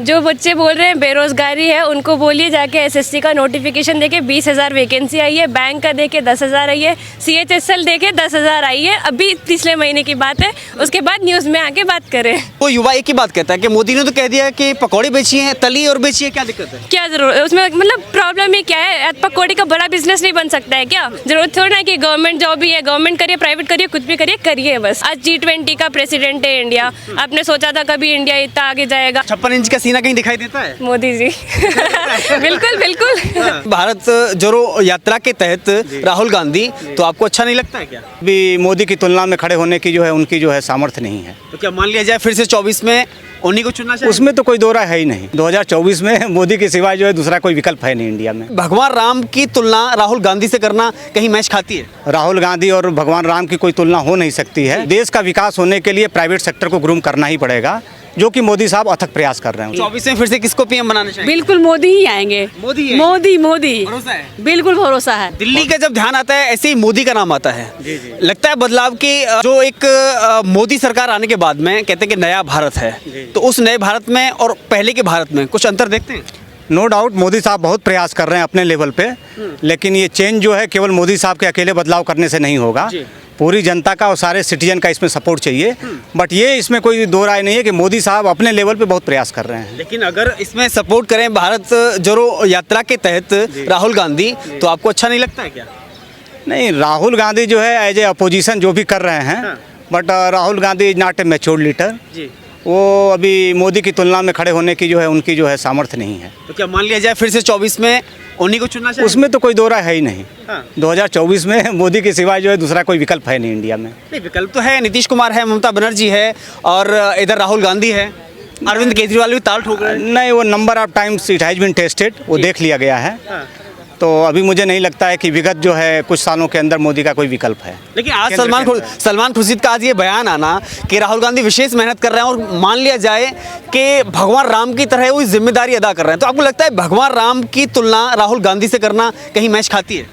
जो बच्चे बोल रहे हैं बेरोजगारी है, उनको बोलिए जाके एसएससी का नोटिफिकेशन देके 20,000 वैकेंसी आई है, बैंक का देके 10,000 आई है, CHSL देके 10,000 आई है, अभी पिछले महीने की बात है। उसके बाद न्यूज़ में आके बात करें। वो युवा एक ही बात कहता है कि मोदी ने तो कह दिया कि पकौड़े बेची हैं, तली और बेची है, क्या दिक्कत है? क्या जरूरत है उसमें, मतलब प्रॉब्लम ही क्या है? पकौड़ी का बड़ा बिजनेस नहीं बन सकता है क्या? जरूरत थोड़ा ना कि गवर्नमेंट जॉब ही है, गवर्नमेंट करिए, प्राइवेट करिए, कुछ भी करिए, करिए बस। आज G20 का प्रेसिडेंट है इंडिया। आपने सोचा था कभी इंडिया इतना आगे जाएगा? 56 इंच का सीना कहीं दिखाई देता है? मोदी जी बिल्कुल बिल्कुल। भारत जोड़ो यात्रा के तहत राहुल गांधी, तो आपको अच्छा नहीं लगता है क्या? अभी मोदी की तुलना में खड़े होने की जो है उनकी जो है सामर्थ्य नहीं है। तो क्या मान लिया जाए फिर से 24 में उन्हीं को चुनना चाहिए? उसमें तो कोई दो राय है ही नहीं। 2024 में मोदी के सिवाय जो है दूसरा कोई विकल्प है नहीं इंडिया में। भगवान राम की तुलना राहुल गांधी से करना कहीं मैच खाती है? राहुल गांधी और भगवान राम की कोई तुलना हो नहीं सकती है। देश का विकास होने के लिए प्राइवेट सेक्टर को ग्रूम करना ही पड़ेगा, जो कि मोदी साहब अथक प्रयास कर रहे हैं। 24 में फिर से किसको पीएम बनाना चाहिए? बिल्कुल मोदी ही आएंगे। मोदी है? मोदी मोदी भरोसा है? बिल्कुल भरोसा है। दिल्ली का जब ध्यान आता है ऐसे ही मोदी का नाम आता है। जी जी। लगता है बदलाव की जो एक मोदी सरकार आने के बाद में कहते हैं कि नया भारत है, तो उस नए भारत में और पहले के भारत में कुछ अंतर देखते हैं? नो डाउट मोदी साहब बहुत प्रयास कर रहे हैं अपने लेवल पे, लेकिन ये चेंज जो है केवल मोदी साहब के अकेले बदलाव करने से नहीं होगा। पूरी जनता का और सारे सिटीजन का इसमें सपोर्ट चाहिए। बट ये इसमें कोई दो राय नहीं है कि मोदी साहब अपने लेवल पे बहुत प्रयास कर रहे हैं। लेकिन अगर इसमें सपोर्ट करें भारत जोड़ो यात्रा के तहत राहुल गांधी, तो आपको अच्छा नहीं लगता है क्या? नहीं, राहुल गांधी जो है एज ए अपोजिशन जो भी कर रहे हैं, but Rahul Gandhi is not a matured leader. वो अभी मोदी की तुलना में खड़े होने की जो है उनकी जो है सामर्थ्य नहीं है। तो क्या मान लिया जाए फिर से 24 में उन्हीं को चुनना चाहिए? उसमें तो कोई दो राय है ही नहीं। हाँ। 2024 में मोदी के सिवाय जो है दूसरा कोई विकल्प है नहीं इंडिया में। नहीं, विकल्प तो है, नीतीश कुमार है, ममता बनर्जी है और इधर राहुल गांधी है, अरविंद केजरीवाल भी ताल ठोक रहे हैं। नहीं, वो number of times it has been tested, वो देख लिया गया है। हाँ। तो अभी मुझे नहीं लगता है कि विगत जो है कुछ सालों के अंदर मोदी का कोई विकल्प है। लेकिन आज सलमान खुर्शीद का आज ये बयान आना कि राहुल गांधी विशेष मेहनत कर रहे हैं और मान लिया जाए कि भगवान राम की तरह वो जिम्मेदारी अदा कर रहे हैं, तो आपको लगता है भगवान राम की तुलना राहुल गांधी से करना कहीं मैच खाती है?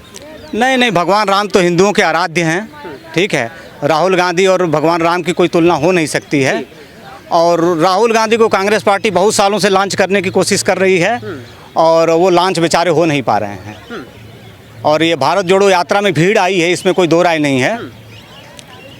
नहीं नहीं, भगवान राम तो हिंदुओं के आराध्य हैं, ठीक है। राहुल गांधी और भगवान राम की कोई तुलना हो नहीं सकती है। और राहुल गांधी को कांग्रेस पार्टी बहुत सालों से लॉन्च करने की कोशिश कर रही है और वो लॉन्च बेचारे हो नहीं पा रहे हैं। और ये भारत जोड़ो यात्रा में भीड़ आई है, इसमें कोई दो राय नहीं है।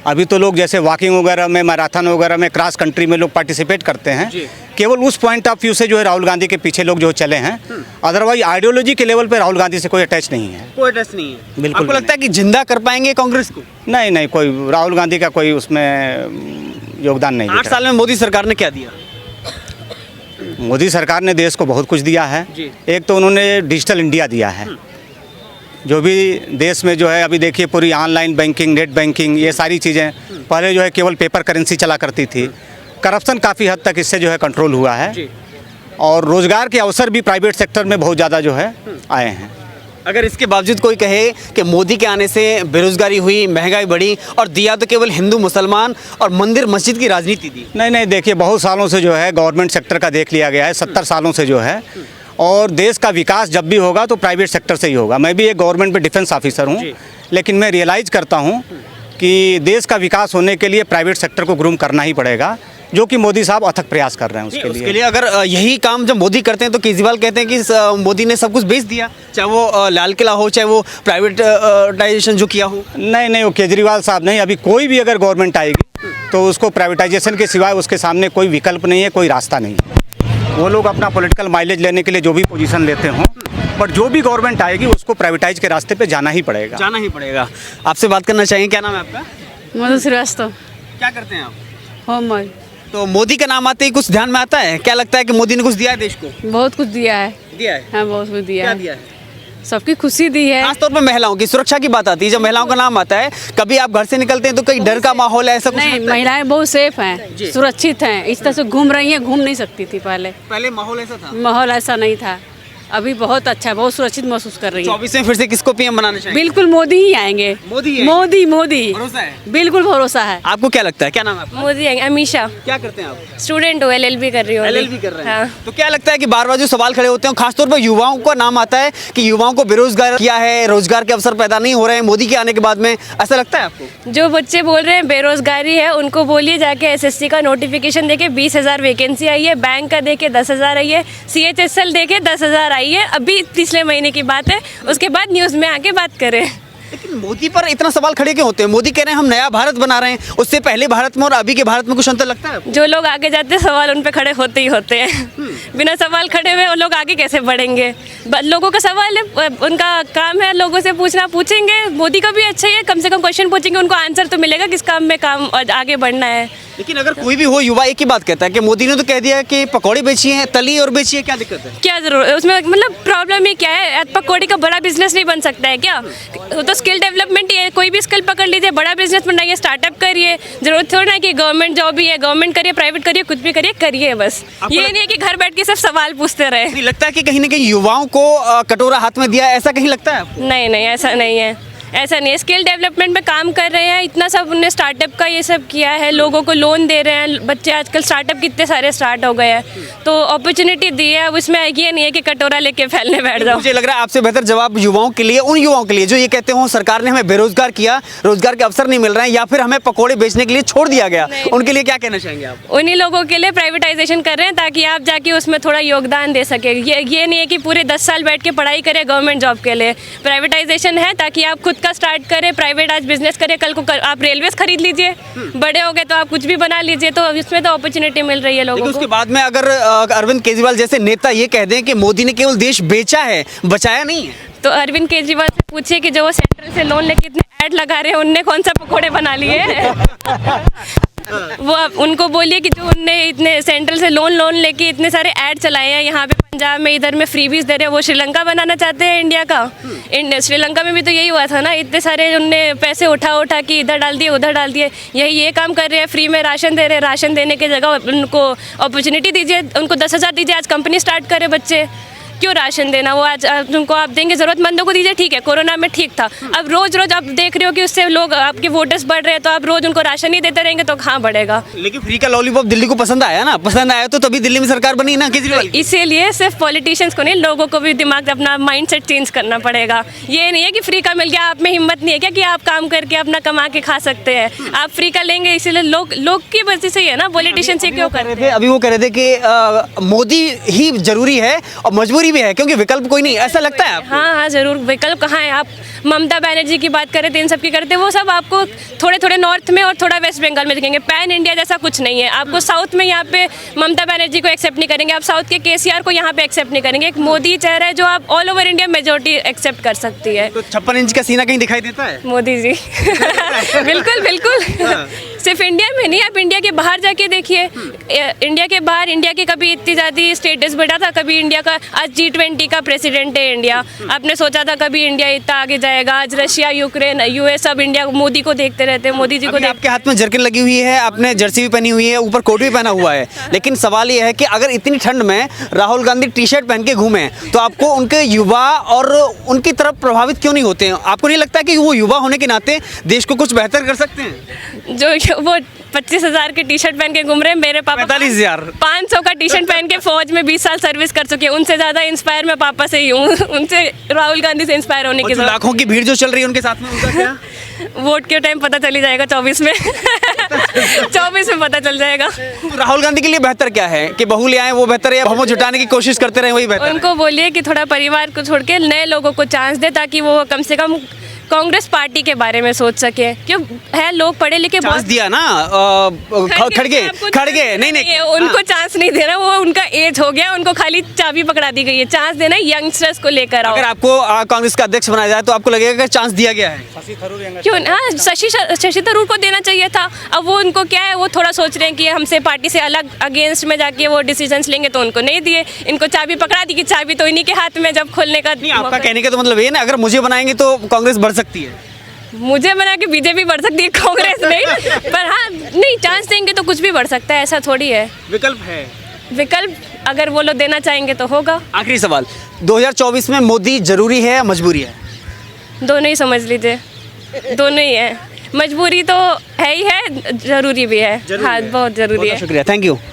अभी तो लोग जैसे वॉकिंग वगैरह में, मैराथन वगैरह में, क्रॉस कंट्री में लोग पार्टिसिपेट करते हैं, केवल उस पॉइंट ऑफ व्यू से जो है राहुल गांधी के पीछे लोग जो चले हैं। अदरवाइज आइडियोलॉजी के लेवल पे राहुल गांधी से कोई अटैच नहीं है। कोई अटैच नहीं है? बिल्कुल। आपको लगता है कि जिंदा कर पाएंगे कांग्रेस को? नहीं नहीं, कोई राहुल गांधी का कोई उसमें योगदान नहीं। 8 साल में मोदी सरकार ने क्या दिया? मोदी सरकार ने देश को बहुत कुछ दिया है। एक तो उन्होंने डिजिटल इंडिया दिया है, जो भी देश में जो है अभी देखिए पूरी ऑनलाइन बैंकिंग, नेट बैंकिंग, ये सारी चीज़ें पहले जो है केवल पेपर करेंसी चला करती थी। करप्शन काफ़ी हद तक इससे जो है कंट्रोल हुआ है और रोज़गार के अवसर भी प्राइवेट सेक्टर में बहुत ज़्यादा जो है आए हैं। अगर इसके बावजूद कोई कहे कि मोदी के आने से बेरोजगारी हुई, महंगाई बढ़ी और दिया तो केवल हिंदू मुसलमान और मंदिर मस्जिद की राजनीति दी। नहीं नहीं, देखिए बहुत सालों से जो है गवर्नमेंट सेक्टर का देख लिया गया है, 70 सालों से जो है। और देश का विकास जब भी होगा तो प्राइवेट सेक्टर से ही होगा। मैं भी एक गवर्नमेंट में डिफेंस ऑफिसर हूँ, लेकिन मैं रियलाइज़ करता हूँ कि देश का विकास होने के लिए प्राइवेट सेक्टर को ग्रूम करना ही पड़ेगा, जो कि मोदी साहब अथक प्रयास कर रहे हैं उसके लिए। अगर यही काम जब मोदी करते हैं तो केजरीवाल कहते हैं कि मोदी ने सब कुछ बेच दिया, चाहे वो लाल किला हो, चाहे वो प्राइवेटाइजेशन जो किया हो। नहीं नहीं, वो केजरीवाल साहब नहीं, अभी कोई भी अगर गवर्नमेंट आएगी तो उसको प्राइवेटाइजेशन के सिवाय उसके सामने कोई विकल्प नहीं है, कोई रास्ता नहीं है। वो लोग अपना पॉलिटिकल माइलेज लेने के लिए जो भी पोजीशन लेते हों, बट जो भी गवर्नमेंट आएगी उसको प्राइवेटाइज के रास्ते पे जाना ही पड़ेगा। जाना ही पड़ेगा। आपसे बात करना चाहिए, क्या नाम है आपका? मधु श्रीवास्तव। क्या करते हैं आप? होमगार्ड। तो मोदी का नाम आते ही कुछ ध्यान में आता है? क्या लगता है कि मोदी ने कुछ दिया है देश को? बहुत कुछ दिया है। दिया है? हाँ, बहुत कुछ दिया क्या है। दिया है? सबकी खुशी दी है। खासतौर पर महिलाओं की सुरक्षा की बात आती है, जब महिलाओं का नाम आता है, कभी आप घर से निकलते हैं तो कहीं डर का माहौल है, ऐसा कुछ? नहीं, महिलाएं बहुत सेफ हैं, सुरक्षित हैं। इस तरह से घूम रही हैं, घूम नहीं सकती थी पहले। पहले माहौल ऐसा था? माहौल ऐसा नहीं था। अभी बहुत अच्छा है, बहुत सुरक्षित महसूस कर रही है। 24 में फिर से किसको पीएम बनाना चाहिए? बिल्कुल मोदी ही आएंगे। मोदी ही मोदी मोदी भरोसा है? बिल्कुल भरोसा है। आपको क्या लगता है, क्या नाम है आपका? मोदी आएंगे। अमीषा, क्या करते हैं आप? स्टूडेंट हो, LLB कर रही हो। LLB कर रहे हैं। हाँ। तो क्या लगता है कि बार बार जो सवाल खड़े होते हैं खासतौर पर युवाओं का नाम आता है कि युवाओं को बेरोजगार किया है, रोजगार के अवसर पैदा नहीं हो रहे हैं मोदी के आने के बाद में, ऐसा लगता है आपको? जो बच्चे बोल रहे हैं बेरोजगारी है, उनको बोलिए जाके SSC का नोटिफिकेशन देके 20,000 वैकेंसी आई है, बैंक का देके 10,000 आई है, CHSL देके 10,000 आई है, अभी पिछले महीने की बात है। उसके बाद न्यूज़ में आके बात करें। लेकिन मोदी पर इतना सवाल खड़े क्यों होते हैं? मोदी कह रहे हैं हम नया भारत बना रहे हैं, उससे पहले भारत में और अभी के भारत में कुछ अंतर लगता है आपको? जो लोग आगे जाते हैं सवाल उन पे खड़े होते ही होते हैं। बिना सवाल खड़े हुए वो लोग आगे कैसे बढ़ेंगे? लोगों का सवाल है, उनका काम है लोगों से पूछना, पूछेंगे। मोदी का भी अच्छा ही है, कम से कम क्वेश्चन पूछेंगे, उनको आंसर तो मिलेगा किस काम में काम और आगे बढ़ना है। लेकिन अगर कोई भी हो युवा एक ही बात कहता है कि मोदी ने तो कह दिया कि पकौड़े बेची हैं, तली और बेची है, क्या दिक्कत है? क्या जरूरत है उसमें? मतलब प्रॉब्लम ही क्या है? पकौड़ी का बड़ा बिजनेस नहीं बन सकता है क्या? वो तो स्किल डेवलपमेंट ही है, कोई भी स्किल पकड़ लीजिए, बड़ा बिजनेस बनाइए, स्टार्टअप करिए। जरूरत थोड़ी ना कि गवर्नमेंट जॉब ही है, गवर्नमेंट करिए, प्राइवेट करिए, कुछ भी करिए, करिए बस। ये नहीं है कि घर बैठ के सिर्फ सवाल पूछते रहे। नहीं लगता है कि कहीं ना कहीं युवाओं को कटोरा हाथ में दिया, ऐसा कहीं लगता है आपको? नहीं नहीं, ऐसा नहीं है, ऐसा नहीं है। स्किल डेवलपमेंट में काम कर रहे हैं, इतना सब उन्होंने स्टार्टअप का ये सब किया है, लोगों को लोन दे रहे हैं, बच्चे आजकल स्टार्टअप कितने सारे स्टार्ट हो गए हैं, तो अपॉर्चुनिटी दी है। अब इसमें ये नहीं है कि कटोरा लेके फैलने बैठ जाओ। मुझे लग रहा है आपसे बेहतर जवाब युवाओं के लिए, उन युवाओं के लिए जो ये कहते हो सरकार ने हमें बेरोजगार किया, रोजगार के अवसर नहीं मिल रहे हैं, या फिर हमें पकौड़े बेचने के लिए छोड़ दिया गया, उनके लिए क्या कहना चाहेंगे आप? उन्हीं लोगों के लिए प्राइवेटाइजेशन कर रहे हैं ताकि आप जाके उसमें थोड़ा योगदान दे सके। ये नहीं है कि पूरे 10 साल बैठ के पढ़ाई करें गवर्नमेंट जॉब के लिए। प्राइवेटाइजेशन है ताकि आप खुद का स्टार्ट करें, प्राइवेट आज बिजनेस करें, कल को आप रेलवेज खरीद लीजिए, बड़े हो गए तो आप कुछ भी बना लीजिए, तो इसमें तो अपॉर्चुनिटी मिल रही है लोगों को। उसके बाद में अगर अरविंद केजरीवाल जैसे नेता ये कह दें कि मोदी ने केवल देश बेचा है, बचाया नहीं है, तो अरविंद केजरीवाल से पूछिए कि जो वो सेंट्रल से लोन लेके इतने ऐड लगा रहे हैं, उनने कौन सा पकौड़े बना लिए हैं? वो उनको बोलिए कि जो उनने इतने सेंट्रल से लोन लेके इतने सारे ऐड चलाए हैं यहाँ पे पंजाब में, इधर में फ्रीबीज दे रहे हैं, वो श्रीलंका बनाना चाहते हैं इंडिया का। श्रीलंका में भी तो यही हुआ था ना, इतने सारे उनने पैसे उठा के इधर डाल दिए, उधर डाल दिए। यही ये काम कर रहे हैं, फ्री में राशन दे रहे हैं, राशन देने की जगह उनको अपॉर्चुनिटी दीजिए, उनको 10,000 दीजिए, आज कंपनी स्टार्ट करे बच्चे। क्यों राशन देना? वो आज उनको आप देंगे, ज़रूरतमंदों को दीजिए, ठीक है, कोरोना में ठीक था। अब रोज़ आप देख रहे हो कि उससे लोग आपके वोटर्स बढ़ रहे हैं, तो आप रोज़ उनको राशन ही देते रहेंगे तो कहाँ बढ़ेगा? लेकिन फ्री का लॉलीपॉप दिल्ली को पसंद आया ना, पसंद आया तो तभी दिल्ली में सरकार बनी ना केजरीवाल की। इसीलिए सिर्फ पॉलिटिशियंस को नहीं, लोगों को भी दिमाग अपना माइंडसेट चेंज करना पड़ेगा। ये नहीं है कि फ्री का मिल गया, आप में हिम्मत नहीं है क्या कि आप काम करके अपना कमा के खा सकते हैं? आप फ्री का लेंगे, इसीलिए लोग की वजह से ही है ना, पॉलिटिशियन से क्यों कर रहे थे? अभी वो कह रहे थे कि मोदी ही जरूरी है और मजबूरी भी है, क्योंकि विकल्प कोई नहीं, ऐसा लगता है आपको? हाँ, जरूर। विकल्प कहाँ है? आप ममता बनर्जी की बात करें तो इन सब की करते, वो सब आपको थोड़े नॉर्थ में और थोड़ा वेस्ट बंगाल में दिखेंगे। पैन इंडिया जैसा कुछ नहीं है। आपको साउथ में यहाँ पे ममता बनर्जी को एक्सेप्ट नहीं करेंगे, आप साउथ के KCR को यहाँ पे एक्सेप्ट नहीं करेंगे। एक मोदी चेहरा है जो आप all over India majority accept कर सकती है। तो 56 इंच का सीना कहीं दिखाई देता है मोदी जी? बिल्कुल। सिर्फ इंडिया में नहीं, आप इंडिया के बाहर जाके देखिए। इंडिया के बाहर, इंडिया की कभी इतनी ज़्यादा स्टेटस बढ़ा था? कभी इंडिया का, आज G20 का प्रेसिडेंट है इंडिया। आपने सोचा था कभी इंडिया इतना आगे जाएगा? आज रशिया, यूक्रेन, US सब इंडिया मोदी को देखते रहते हैं, मोदी जी को। आपके हाथ में जर्किन लगी हुई है, आपने जर्सी भी पहनी हुई है, ऊपर कोट भी पहना हुआ है, लेकिन सवाल ये है कि अगर इतनी ठंड में राहुल गांधी टी-शर्ट पहन के घूमे तो आपको उनके युवा और उनकी तरफ प्रभावित क्यों नहीं होते हैं? आपको नहीं लगता कि वो युवा होने के नाते देश को कुछ बेहतर कर सकते हैं? जो वो 25,000 के टी-शर्ट पहन के घूम रहे हैं, मेरे पापा 45,000 500 का टी-शर्ट पहन के फौज में 20 साल सर्विस कर चुके हैं। उनसे ज़्यादा इंस्पायर मैं पापा से ही हूँ। उनसे, राहुल गांधी से इंस्पायर होने की जरूरत। लाखों की भीड़ जो चल रही है उनके साथ में, उनका क्या? वोट के टाइम पता चली जाएगा 24 में। 24 में पता चल जाएगा। राहुल गांधी के लिए बेहतर क्या है कि बहू ले आए वो बेहतर है, या बहुमत जुटाने की कोशिश करते रहे वही बेहतर है? उनको बोलिए कि थोड़ा परिवार को छोड़ के नए लोगों को चांस दे, ताकि वो कम से कम कांग्रेस पार्टी के बारे में सोच सके। क्यों है, लोग पढ़े लिखे चांस दिया ना, खड़गे नहीं उनको चांस नहीं दे रहा, वो उनका एज हो गया, उनको खाली चाबी पकड़ा दी गई है। चांस देना यंगस्टर्स को लेकर आओ। अगर आपको कांग्रेस का अध्यक्ष बनाया जाए तो आपको लगेगा कि चांस दिया गया है? क्यों? हाँ, शशि थरूर को देना चाहिए था। अब वो उनको क्या है, वो थोड़ा सोच रहे हैं कि हमसे पार्टी से अलग अगेंस्ट में जाके वो डिसीजंस लेंगे, तो उनको नहीं दिए। इनको चाबी पकड़ा दी कि चाबी तो इन्हीं के हाथ में, जब खोलने का। आपका कहने का तो मतलब ये ना, अगर मुझे बनाएंगे तो कांग्रेस बढ़ सकती है? मुझे बना के बीजेपी बढ़ सकती है, कांग्रेस नहीं। पर हाँ, नहीं, चांस देंगे तो कुछ भी बढ़ सकता है, ऐसा थोड़ी है। विकल्प है, विकल्प अगर वो लोग देना चाहेंगे तो होगा। आखिरी सवाल, 2024 में मोदी जरूरी है या मजबूरी है? दोनों ही समझ लीजिए, दोनों ही है। मजबूरी तो है ही है, जरूरी भी है। हाँ, बहुत जरूरी है। शुक्रिया, थैंक यू।